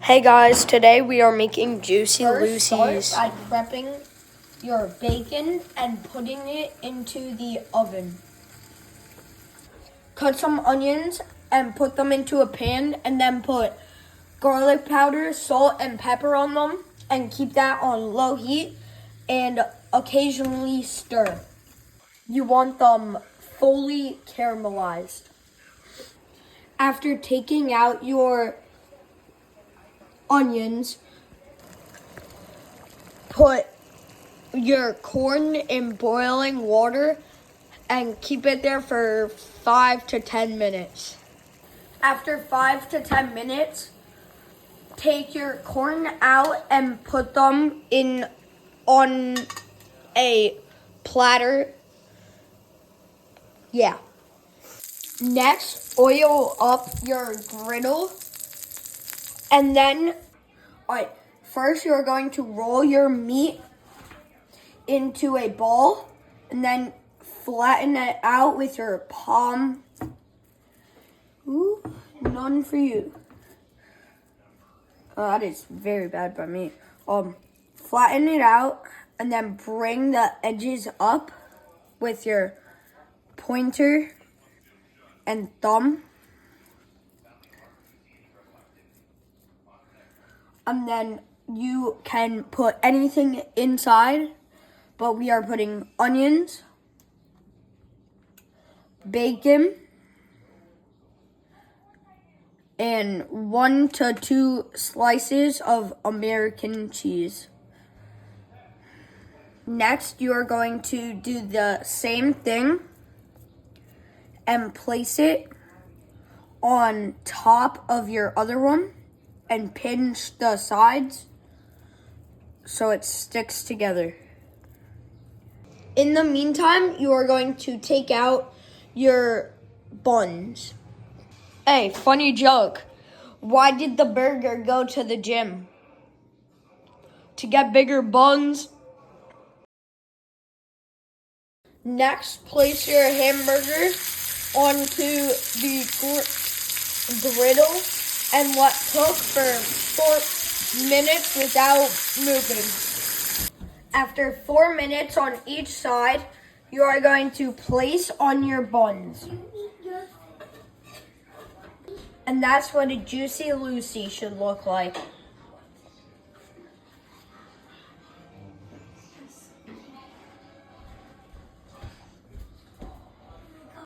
Hey guys, today we are making Juicy First, Lucy's. start by prepping your bacon and putting it into the oven. Cut some onions and put them into a pan, and then put garlic powder, salt, and pepper on them, and keep that on low heat and occasionally stir. You want them fully caramelized. After taking out your onions, put your corn in boiling water and keep it there for 5 to 10 minutes. After 5 to 10 minutes, take your corn out and put them in on a platter. Next, oil up your griddle, and then first you're going to roll your meat into a ball and then flatten it out with your palm. Ooh, none for you. Oh, that is very bad by me. Flatten it out and then bring the edges up with your pointer and thumb. And then you can put anything inside, but we are putting onions, bacon, and 1 to 2 slices of American cheese. Next, you are going to do the same thing and place it on top of your other one and pinch the sides so it sticks together. In the meantime, you are going to take out your buns. Hey, funny joke. Why did the burger go to the gym? To get bigger buns. Next, place your hamburger onto the griddle and let cook for 4 minutes without moving. After 4 minutes on each side, you are going to place on your buns. And that's what a Juicy Lucy should look like.